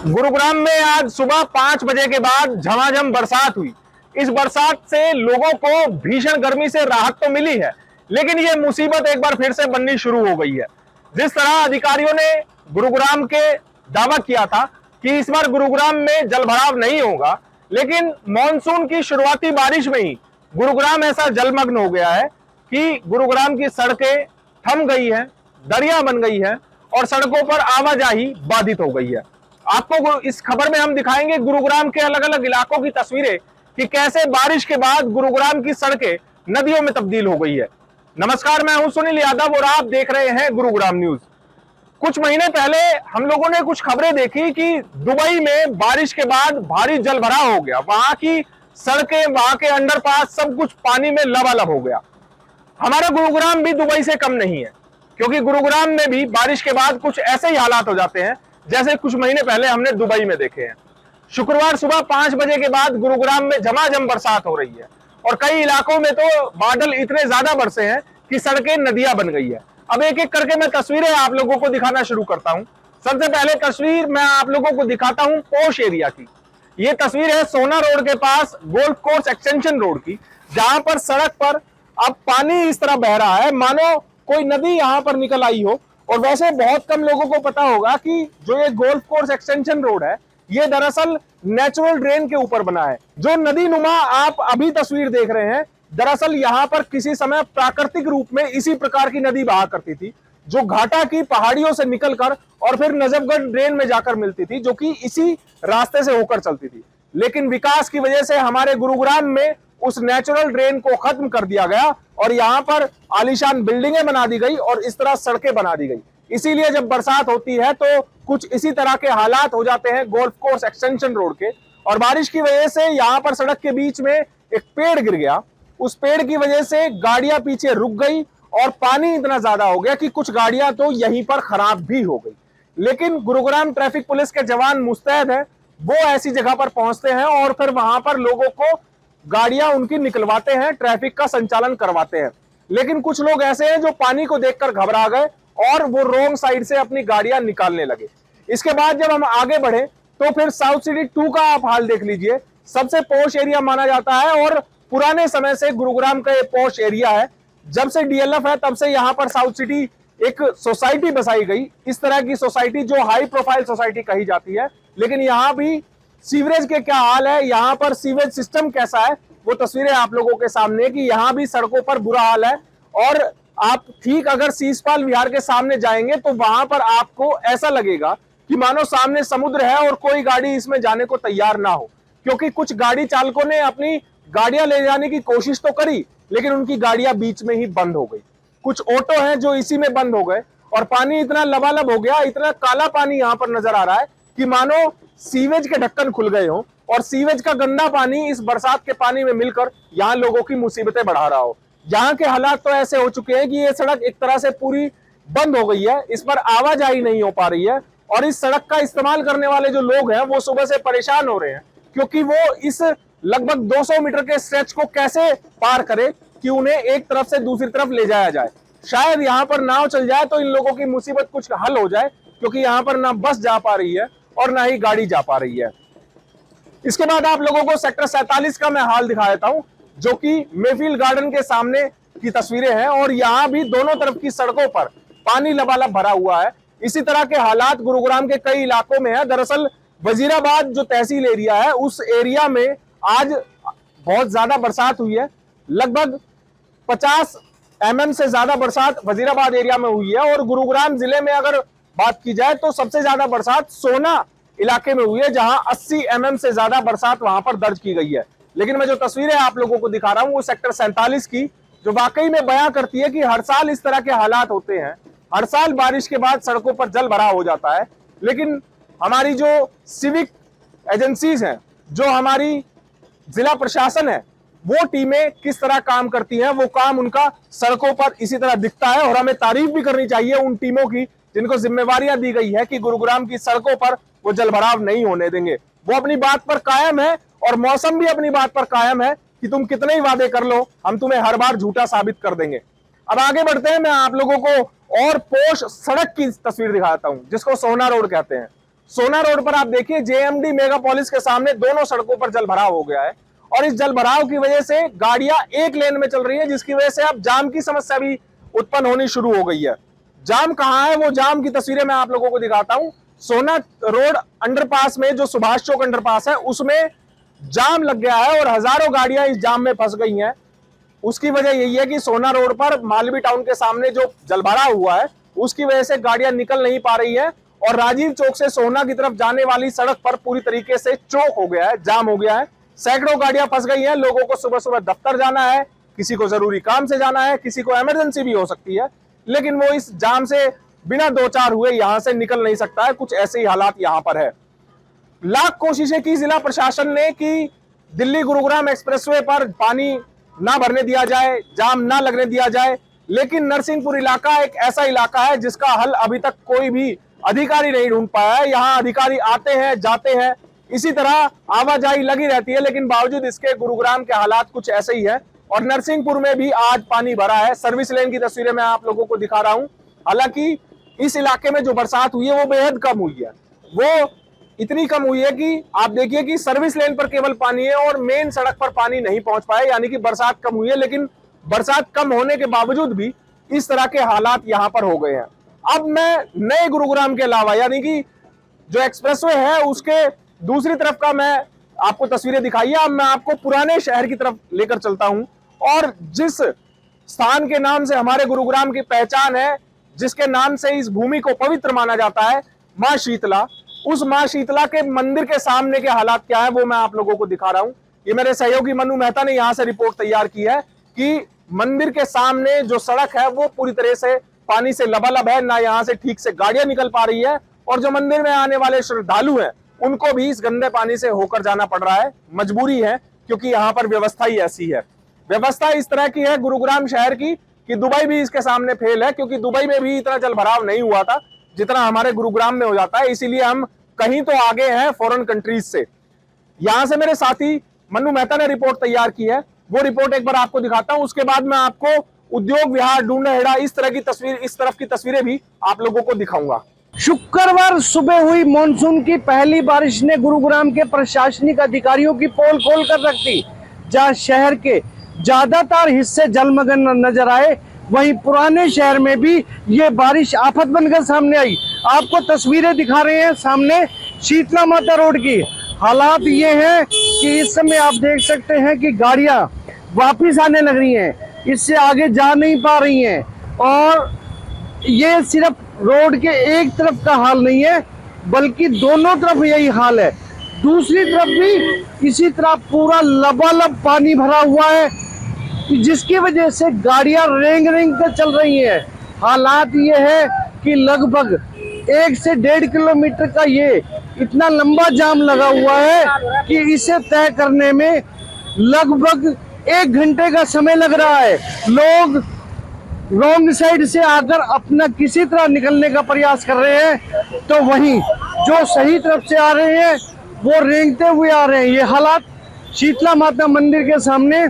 गुरुग्राम में आज सुबह 5 बजे के बाद झमाझम बरसात हुई। इस बरसात से लोगों को भीषण गर्मी से राहत तो मिली है, लेकिन ये मुसीबत एक बार फिर से बननी शुरू हो गई है। जिस तरह अधिकारियों ने गुरुग्राम के दावा किया था कि इस बार गुरुग्राम में जलभराव नहीं होगा, लेकिन मॉनसून की शुरुआती बारिश में ही गुरुग्राम ऐसा जलमग्न हो गया है कि गुरुग्राम की सड़कें थम गई हैं, दरिया बन गई है और सड़कों पर आवाजाही बाधित हो गई है। आपको इस खबर में हम दिखाएंगे गुरुग्राम के अलग अलग इलाकों की तस्वीरें कि कैसे बारिश के बाद गुरुग्राम की सड़कें नदियों में तब्दील हो गई है। नमस्कार, मैं हूं सुनील यादव और आप देख रहे हैं गुरुग्राम न्यूज। कुछ महीने पहले हम लोगों ने कुछ खबरें देखी कि दुबई में बारिश के बाद भारी जलभराव हो गया। वहां की सड़कें, वहां के अंडरपास सब कुछ पानी में लबालब हो गया। हमारा गुरुग्राम भी दुबई से कम नहीं है, क्योंकि गुरुग्राम में भी बारिश के बाद कुछ ऐसे ही हालात हो जाते हैं जैसे कुछ महीने पहले हमने दुबई में देखे हैं। शुक्रवार सुबह 5 बजे के बाद गुरुग्राम में झमाझम बरसात हो रही है और कई इलाकों में तो बादल इतने ज्यादा बरसे हैं कि सड़कें नदियां बन गई है। अब एक एक करके मैं तस्वीरें आप लोगों को दिखाना शुरू करता हूं। सबसे पहले तस्वीर मैं आप लोगों को दिखाता हूं पोश एरिया की। ये तस्वीर है सोना रोड के पास गोल्फ कोर्स एक्सटेंशन रोड की, जहां पर सड़क पर अब पानी इस तरह बह रहा है मानो कोई नदी यहां पर निकल आई हो। और वैसे बहुत कम लोगों को पता होगा कि जो ये गोल्फ कोर्स एक्सटेंशन रोड है, ये दरअसल नेचुरल ड्रेन के ऊपर बना है। जो नदी नुमा आप अभी तस्वीर देख रहे हैं, दरअसल यहाँ पर किसी समय प्राकृतिक रूप में इसी प्रकार की नदी बहा करती थी, जो घाटा की पहाड़ियों से निकलकर और फिर नजफगढ़ ड्रेन में जाकर मिलती थी, जो कि इसी रास्ते से होकर चलती थी। लेकिन विकास की वजह से हमारे गुरुग्राम में उस नेचुरल ड्रेन को खत्म कर दिया गया और यहाँ पर आलीशान बिल्डिंगें बना दी गई और इस तरह सड़कें बना दी गई। इसीलिए जब बरसात होती है तो कुछ इसी तरह के हालात हो जाते हैं गोल्फ कोर्स एक्सटेंशन रोड के। और बारिश की वजह से यहाँ पर सड़क के बीच में एक पेड़ गिर गया। उस पेड़ की वजह से गाड़ियां पीछे रुक गई और पानी इतना ज्यादा हो गया कि कुछ गाड़ियां तो यहीं पर खराब भी हो गई। लेकिन गुरुग्राम ट्रैफिक पुलिस के जवान मुस्तैद है, वो ऐसी जगह पर पहुंचते हैं और फिर वहां पर लोगों को गाड़ियां उनकी निकलवाते हैं, ट्रैफिक का संचालन करवाते हैं। लेकिन कुछ लोग ऐसे हैं जो पानी को देखकर घबरा गए और वो रोंग साइड से अपनी गाड़ियां निकालने लगे। इसके बाद जब हम आगे बढ़े तो फिर साउथ सिटी 2 का आप हाल देख लीजिए। सबसे पॉश एरिया माना जाता है और पुराने समय से गुरुग्राम का ये पॉश एरिया है। जब से डीएलएफ है तब से यहाँ पर साउथ सिटी एक सोसाइटी बसाई गई। इस तरह की सोसाइटी जो हाई प्रोफाइल सोसाइटी कही जाती है। लेकिन यहाँ भी सीवरेज के क्या हाल है, यहाँ पर सीवेज सिस्टम कैसा है, वो तस्वीरें आप लोगों के सामने कि यहाँ भी सड़कों पर बुरा हाल है। और आप ठीक अगर सीसपाल विहार के सामने जाएंगे तो वहां पर आपको ऐसा लगेगा कि मानो सामने समुद्र है और कोई गाड़ी इसमें जाने को तैयार ना हो, क्योंकि कुछ गाड़ी चालकों ने अपनी गाड़ियां ले जाने की कोशिश तो करी, लेकिन उनकी गाड़ियां बीच में ही बंद हो गई। कुछ ऑटो हैं जो इसी में बंद हो गए और पानी इतना लबालब हो गया, इतना काला पानी यहाँ पर नजर आ रहा है कि मानो सीवेज के ढक्कन खुल गए हो और सीवेज का गंदा पानी इस बरसात के पानी में मिलकर यहाँ लोगों की मुसीबतें बढ़ा रहा हो। यहाँ के हालात तो ऐसे हो चुके हैं कि ये सड़क एक तरह से पूरी बंद हो गई है, इस पर आवाजाही नहीं हो पा रही है और इस सड़क का इस्तेमाल करने वाले जो लोग हैं वो सुबह से परेशान हो रहे हैं, क्योंकि वो इस लगभग 200 मीटर के स्ट्रेच को कैसे पार करे कि उन्हें एक तरफ से दूसरी तरफ ले जाया जाए। शायद यहाँ पर नाव चल जाए तो इन लोगों की मुसीबत कुछ हल हो जाए, क्योंकि यहाँ पर ना बस जा पा रही है और ना ही गाड़ी जा पा रही है। इसके बाद आप लोगों को सेक्टर 47 का मैं हाल दिखा देता हूं, जो कि मेफील्ड गार्डन के सामने की तस्वीरें हैं और यहाँ भी दोनों तरफ की सड़कों पर पानी लबालब भरा हुआ है। इसी तरह के हालात गुरुग्राम के कई इलाकों में है। दरअसल वजीराबाद जो तहसील एरिया है, उस एरिया में आज बहुत ज्यादा बरसात हुई है। लगभग 50 mm से ज्यादा बरसात वजीराबाद एरिया में हुई है। और गुरुग्राम जिले में अगर बात की जाए तो सबसे ज्यादा बरसात सोना इलाके में हुई है, जहां 80 mm से ज्यादा बरसात वहां पर दर्ज की गई है। लेकिन मैं जो तस्वीरें आप लोगों को दिखा रहा हूं वो सेक्टर 47 की, जो वाकई में बयां करती है कि हर साल इस तरह के हालात होते हैं। हर साल बारिश के बाद सड़कों पर जल भरा हो जाता है, लेकिन हमारी जो सिविक एजेंसीज हैं, जो हमारी जिला प्रशासन है, वो टीमें किस तरह काम करती हैं, वो काम उनका सड़कों पर इसी तरह दिखता है। और हमें तारीफ भी करनी चाहिए उन टीमों की जिनको जिम्मेवारियां दी गई है कि गुरुग्राम की सड़कों पर वो जलभराव नहीं होने देंगे। वो अपनी बात पर कायम है और मौसम भी अपनी बात पर कायम है कि तुम कितने ही वादे कर लो, हम तुम्हें हर बार झूठा साबित कर देंगे। अब आगे बढ़ते हैं, मैं आप लोगों को और पोश सड़क की तस्वीर दिखाता हूं, जिसको सोना रोड कहते हैं। सोना रोड पर आप देखिए जेएमडी मेगापोलिस के सामने दोनों सड़कों पर जल भराव हो गया है और इस जल भराव की वजह से गाड़ियां एक लेन में चल रही है, जिसकी वजह से अब जाम की समस्या भी उत्पन्न होनी शुरू हो गई है। जाम कहां है, वो जाम की तस्वीरें मैं आप लोगों को दिखाता हूं। सोना रोड अंडरपास में जो सुभाष चौक अंडरपास है उसमें जाम लग गया है और हजारों गाड़ियां इस जाम में फंस गई हैं। उसकी वजह यही है कि सोना रोड पर मालवी टाउन के सामने जो जलभराव हुआ है उसकी वजह से गाड़ियां निकल नहीं पा रही है और राजीव चौक से सोना की तरफ जाने वाली सड़क पर पूरी तरीके से चौक हो गया है, जाम हो गया है। सैकड़ों गाड़ियां फंस गई हैं। लोगों को सुबह सुबह दफ्तर जाना है, किसी को जरूरी काम से जाना है, किसी को इमरजेंसी भी हो सकती है, लेकिन वो इस जाम से बिना दो चार हुए यहां से निकल नहीं सकता है। कुछ ऐसे ही हालात यहां पर है। लाख कोशिशें की जिला प्रशासन ने कि दिल्ली गुरुग्राम एक्सप्रेसवे पर पानी ना भरने दिया जाए, जाम ना लगने दिया जाए, लेकिन नरसिंहपुर इलाका एक ऐसा इलाका है जिसका हल अभी तक कोई भी अधिकारी नहीं ढूंढ पाया है। यहाँ अधिकारी आते हैं जाते हैं, इसी तरह आवाजाही लगी रहती है, लेकिन बावजूद इसके गुरुग्राम के हालात कुछ ऐसे ही है। और नरसिंहपुर में भी आज पानी भरा है। सर्विस लेन की तस्वीरें मैं आप लोगों को दिखा रहा हूं। हालांकि इस इलाके में जो बरसात हुई है वो बेहद कम हुई है, वो इतनी कम हुई है कि आप देखिए कि सर्विस लेन पर केवल पानी है और मेन सड़क पर पानी नहीं पहुंच पाए, यानी कि बरसात कम हुई है, लेकिन बरसात कम होने के बावजूद भी इस तरह के हालात यहां पर हो गए हैं। अब मैं नए गुरुग्राम के अलावा यानी कि जो एक्सप्रेसवे है उसके दूसरी तरफ का मैं आपको तस्वीरें दिखाई है। अब मैं आपको पुराने शहर की तरफ लेकर चलता हूं और जिस स्थान के नाम से हमारे गुरुग्राम की पहचान है, जिसके नाम से इस भूमि को पवित्र माना जाता है, मां शीतला, उस मां शीतला के मंदिर के सामने के हालात क्या है वो मैं आप लोगों को दिखा रहा हूं। ये मेरे सहयोगी मनु मेहता ने यहां से रिपोर्ट तैयार की है कि मंदिर के सामने जो सड़क है वो पूरी तरह से पानी से लबालब है, ना यहां से ठीक से गाड़ियां निकल पा रही है और जो मंदिर में आने वाले श्रद्धालु हैं उनको भी इस गंदे पानी से होकर जाना पड़ रहा है। मजबूरी है क्योंकि यहाँ पर व्यवस्था ही ऐसी है। व्यवस्था इस तरह की है गुरुग्राम शहर की कि दुबई भी इसके सामने फेल है, क्योंकि दुबई में भी इतना जलभराव नहीं हुआ था जितना हमारे गुरुग्राम में हो जाता है। इसीलिए हम कहीं तो आगे हैं फॉरेन कंट्रीज से। यहां से मेरे साथी मनु मेहता ने रिपोर्ट तैयार की है, वो रिपोर्ट एक बार आपको दिखाता हूं। उसके बाद मैं आपको उद्योग विहार, ढूंढहेड़ा, इस तरफ की तस्वीरें भी आप लोगों को दिखाऊंगा। शुक्रवार सुबह हुई मॉनसून की पहली बारिश ने गुरुग्राम के प्रशासनिक अधिकारियों की पोल खोल कर रख दी। जहां शहर के ज्यादातर हिस्से जलमग्न नजर आए, वहीं पुराने शहर में भी ये बारिश आफत बनकर सामने आई। आपको तस्वीरें दिखा रहे हैं सामने शीतला माता रोड की। हालात ये हैं कि इस समय आप देख सकते हैं कि गाड़ियां वापिस आने लग रही हैं, इससे आगे जा नहीं पा रही हैं। और ये सिर्फ रोड के एक तरफ का हाल नहीं है, बल्कि दोनों तरफ यही हाल है। दूसरी तरफ भी इसी तरह पूरा लबालब पानी भरा हुआ है, जिसकी वजह से गाड़ियां रेंग रेंग कर चल रही हैं। हालात ये है कि लगभग 1 से 1.5 किलोमीटर का ये इतना लंबा जाम लगा हुआ है कि इसे तय करने में लगभग 1 घंटे का समय लग रहा है। लोग रॉन्ग साइड से आकर अपना किसी तरह निकलने का प्रयास कर रहे हैं, तो वहीं जो सही तरफ से आ रहे हैं वो रेंगते हुए आ रहे हैं। ये हालात शीतला माता मंदिर के सामने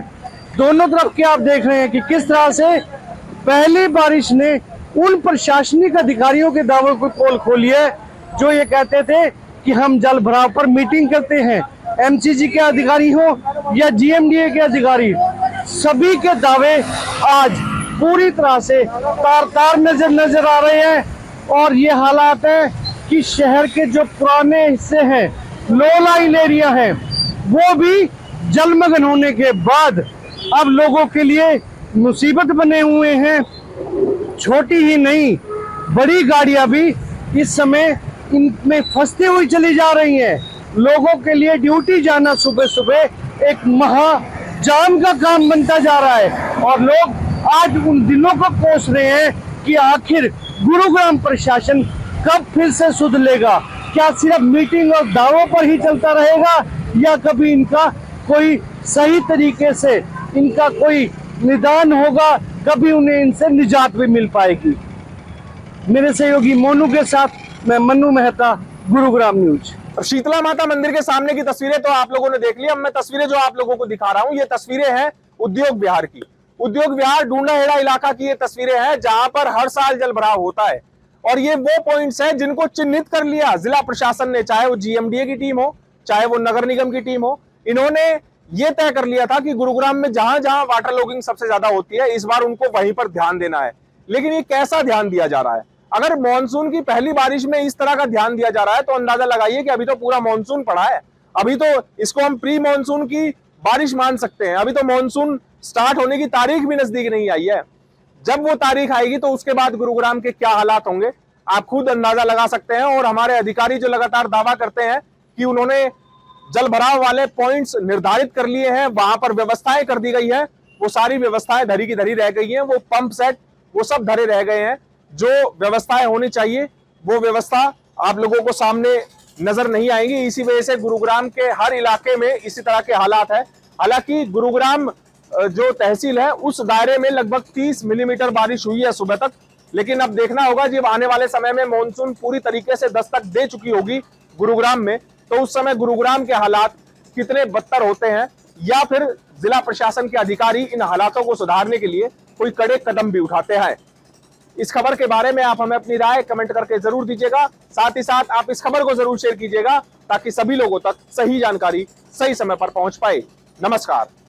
दोनों तरफ के आप देख रहे हैं कि किस तरह से पहली बारिश ने उन प्रशासनिक अधिकारियों के दावों को पोल खोली है जो ये कहते थे कि हम जल भराव पर मीटिंग करते हैं। एमसीजी के अधिकारी हो या जीएमडीए के अधिकारी, सभी के दावे आज पूरी तरह से तार नजर आ रहे हैं। और ये हालात है कि शहर के जो पुराने हिस्से हैं, लो लाइन एरिया हैं, वो भी जलमग्न होने के बाद अब लोगों के लिए मुसीबत बने हुए हैं। छोटी ही नहीं, बड़ी गाड़ियां भी इस समय इनमें फंसती हुई चली जा रही हैं। लोगों के लिए ड्यूटी जाना सुबह सुबह एक महा जाम का काम बनता जा रहा है और लोग आज उन दिनों को कोस रहे हैं कि आखिर गुरुग्राम प्रशासन कब फिर से सुध लेगा। क्या सिर्फ मीटिंग और दावों पर ही चलता रहेगा या कभी इनका कोई सही तरीके से इनका कोई निदान होगा, कभी उन्हें इनसे निजात भी मिल पाएगी। मेरे सहयोगी मोनू के साथ मैं मनु मेहता, गुरुग्राम न्यूज। शीतला माता मंदिर के सामने की तस्वीरें तो आप लोगों ने देख ली। अब मैं तस्वीरें जो आप लोगों को दिखा रहा हूं, ये तस्वीरें हैं उद्योग विहार की। उद्योग विहार ढूंढहेड़ा इलाका की ये तस्वीरें हैं जहां पर हर साल जलभराव होता है। और ये वो पॉइंट्स हैं जिनको चिन्हित कर लिया जिला प्रशासन ने, चाहे वो जीएमडीए की टीम हो, चाहे वो नगर निगम की टीम हो। इन्होंने ये तय कर लिया था कि गुरुग्राम में जहां जहां वाटर लॉगिंग सबसे ज्यादा होती है, इस बार उनको वहीं पर ध्यान देना है। लेकिन ये कैसा ध्यान दिया जा रहा है? अगर मॉनसून की पहली बारिश में इस तरह का ध्यान दिया जा रहा है तो अंदाजा लगाइए कि अभी तो पूरा मॉनसून पड़ा है। अभी तो इसको हम प्री मॉनसून की बारिश मान सकते हैं। अभी तो मॉनसून स्टार्ट होने की तारीख भी नजदीक नहीं आई है। जब वो तारीख आएगी तो उसके बाद गुरुग्राम के क्या हालात होंगे आप खुद अंदाजा लगा सकते हैं। और हमारे अधिकारी जो लगातार दावा करते हैं कि उन्होंने जल भराव वाले पॉइंट्स निर्धारित कर लिए हैं, वहां पर व्यवस्थाएं कर दी गई है, वो सारी व्यवस्थाएं धरी की धरी रह गई हैं। वो पंप सेट वो सब धरे रह गए हैं। जो व्यवस्थाएं होनी चाहिए वो व्यवस्था आप लोगों को सामने नजर नहीं आएंगी। इसी वजह से गुरुग्राम के हर इलाके में इसी तरह के हालात है। हालांकि गुरुग्राम जो तहसील है उस दायरे में लगभग 30 मिलीमीटर बारिश हुई है सुबह तक। लेकिन अब देखना होगा जब आने वाले समय में मानसून पूरी तरीके से दस्तक दे चुकी होगी गुरुग्राम में, तो उस समय गुरुग्राम के हालात कितने बदतर होते हैं, या फिर जिला प्रशासन के अधिकारी इन हालातों को सुधारने के लिए कोई कड़े कदम भी उठाते हैं। इस खबर के बारे में आप हमें अपनी राय कमेंट करके जरूर दीजिएगा। साथ ही साथ आप इस खबर को जरूर शेयर कीजिएगा ताकि सभी लोगों तक सही जानकारी सही समय पर पहुंच पाए। नमस्कार।